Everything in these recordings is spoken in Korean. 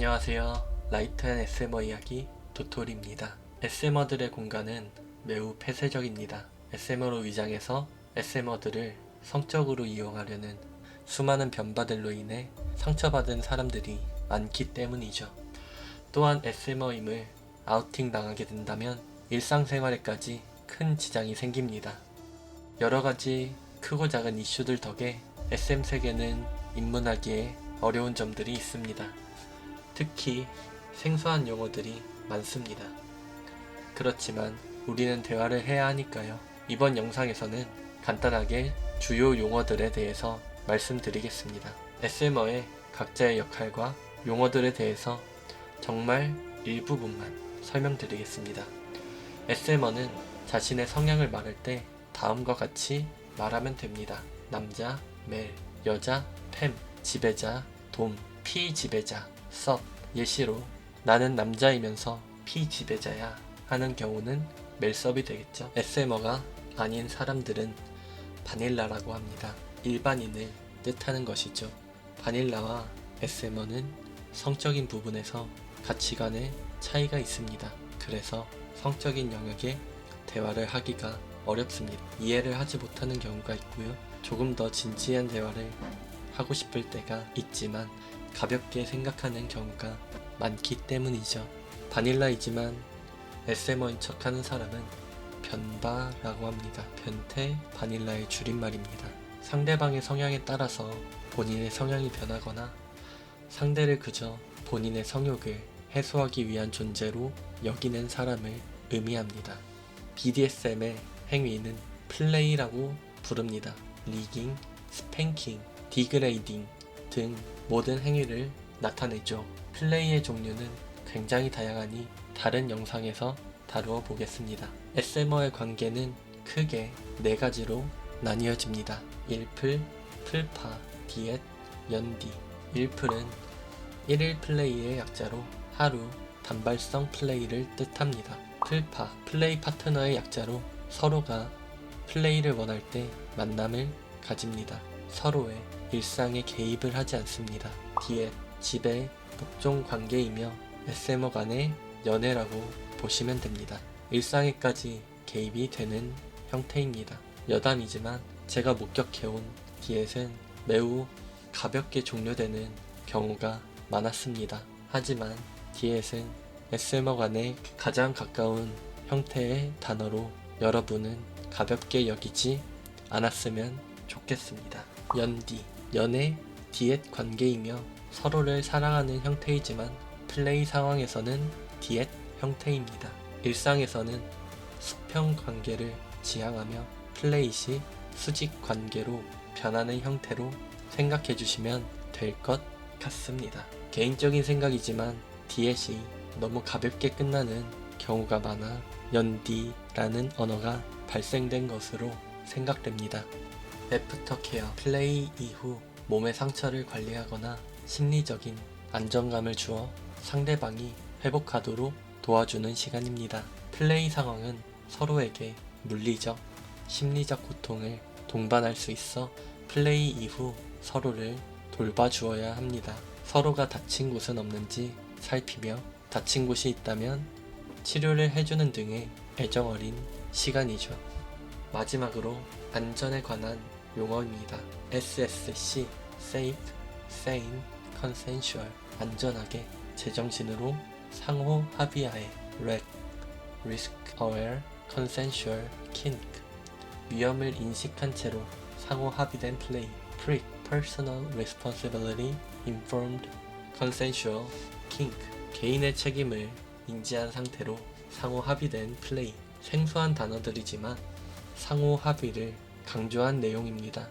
안녕하세요. 라이트한 SM어 이야기 도토리입니다. SM어들의 공간은 매우 폐쇄적입니다. SM어로 위장해서 SM어들을 성적으로 이용하려는 수많은 변바들로 인해 상처받은 사람들이 많기 때문이죠. 또한 SM어임을 아우팅 당하게 된다면 일상생활에까지 큰 지장이 생깁니다. 여러가지 크고 작은 이슈들 덕에 SM 세계는 입문하기에 어려운 점들이 있습니다. 특히 생소한 용어들이 많습니다. 그렇지만 우리는 대화를 해야 하니까요. 이번 영상에서는 간단하게 주요 용어들에 대해서 말씀드리겠습니다. SM어의 각자의 역할과 용어들에 대해서 정말 일부분만 설명드리겠습니다. SM어는 자신의 성향을 말할 때 다음과 같이 말하면 됩니다. 남자, 멜, 여자, 팸, 지배자, 돔, 피지배자, 섭. 예시로 나는 남자이면서 피지배자야 하는 경우는 멜섭이 되겠죠. SM어가 아닌 사람들은 바닐라라고 합니다. 일반인을 뜻하는 것이죠. 바닐라와 SM어는 성적인 부분에서 가치관의 차이가 있습니다. 그래서 성적인 영역에 대화를 하기가 어렵습니다. 이해를 하지 못하는 경우가 있고요. 조금 더 진지한 대화를 하고 싶을 때가 있지만 가볍게 생각하는 경우가 많기 때문이죠. 바닐라이지만 SM어인 척하는 사람은 변바라고 합니다. 변태 바닐라의 줄임말입니다. 상대방의 성향에 따라서 본인의 성향이 변하거나 상대를 그저 본인의 성욕을 해소하기 위한 존재로 여기는 사람을 의미합니다. BDSM의 행위는 플레이라고 부릅니다. 리깅, 스팽킹, 디그레이딩 등 모든 행위를 나타내죠. 플레이의 종류는 굉장히 다양하니 다른 영상에서 다루어 보겠습니다. SM어의 관계는 크게 4가지로 나뉘어집니다. 일플, 풀파, 디엣, 연디. 일플은 1일 플레이의 약자로 하루 단발성 플레이를 뜻합니다. 풀파, 플레이 파트너의 약자로 서로가 플레이를 원할 때 만남을 가집니다. 서로의 일상에 개입을 하지 않습니다. 디엣, 지배, 복종 관계이며 SM어 간의 연애라고 보시면 됩니다. 일상에까지 개입이 되는 형태입니다. 여담이지만 제가 목격해온 디엣은 매우 가볍게 종료되는 경우가 많았습니다. 하지만 디엣은 SM어 간의 가장 가까운 형태의 단어로 여러분은 가볍게 여기지 않았으면 좋겠습니다. 연디, 연애, 디엣 관계이며 서로를 사랑하는 형태이지만 플레이 상황에서는 디엣 형태입니다. 일상에서는 수평 관계를 지향하며 플레이 시 수직 관계로 변하는 형태로 생각해 주시면 될 것 같습니다. 개인적인 생각이지만 디엣이 너무 가볍게 끝나는 경우가 많아 연디라는 언어가 발생된 것으로 생각됩니다. 애프터케어, 플레이 이후 몸의 상처를 관리하거나 심리적인 안정감을 주어 상대방이 회복하도록 도와주는 시간입니다. 플레이 상황은 서로에게 물리적, 심리적 고통을 동반할 수 있어 플레이 이후 서로를 돌봐주어야 합니다. 서로가 다친 곳은 없는지 살피며 다친 곳이 있다면 치료를 해주는 등의 애정어린 시간이죠. 마지막으로 안전에 관한 용어입니다. SSC, Safe, Sane, Consensual, 안전하게, 제정신으로, 상호 합의하에, RAC, Risk Aware, Consensual, Kink, 위험을 인식한 채로 상호 합의된 플레이, PRIC, Personal Responsibility, Informed, Consensual, Kink, 개인의 책임을 인지한 상태로 상호 합의된 플레이. 생소한 단어들이지만 상호 합의를 강조한 내용입니다.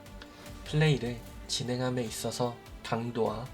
플레이를 진행함에 있어서 강도와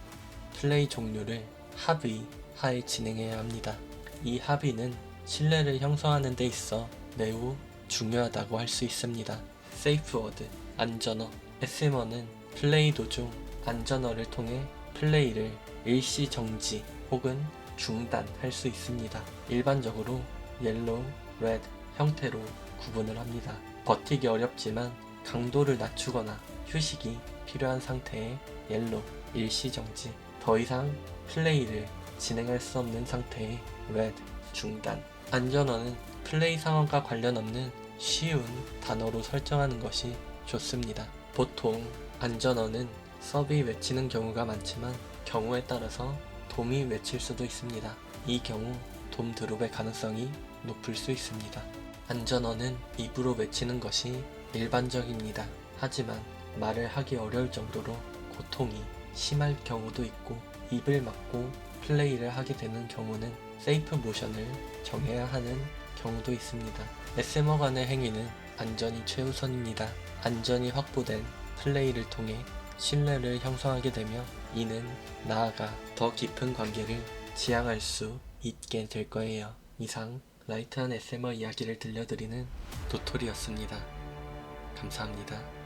플레이 종류를 합의하에 진행해야 합니다. 이 합의는 신뢰를 형성하는 데 있어 매우 중요하다고 할 수 있습니다. 세이프 워드, 안전어. SM어는 플레이 도중 안전어를 통해 플레이를 일시 정지 혹은 중단할 수 있습니다. 일반적으로 옐로우, 레드 형태로 구분을 합니다. 버티기 어렵지만 강도를 낮추거나 휴식이 필요한 상태의 옐로우, 일시정지, 더 이상 플레이를 진행할 수 없는 상태의 red 중단. 안전어는 플레이 상황과 관련 없는 쉬운 단어로 설정하는 것이 좋습니다. 보통 안전어는 서브이 외치는 경우가 많지만 경우에 따라서 돔이 외칠 수도 있습니다. 이 경우 돔 드롭의 가능성이 높을 수 있습니다. 안전어는 입으로 외치는 것이 일반적입니다. 하지만 말을 하기 어려울 정도로 고통이 심할 경우도 있고 입을 막고 플레이를 하게 되는 경우는 세이프 모션을 정해야 하는 경우도 있습니다. SM어 간의 행위는 안전이 최우선입니다. 안전이 확보된 플레이를 통해 신뢰를 형성하게 되며 이는 나아가 더 깊은 관계를 지향할 수 있게 될 거예요. 이상 라이트한 SM어 이야기를 들려드리는 도토리였습니다. 감사합니다.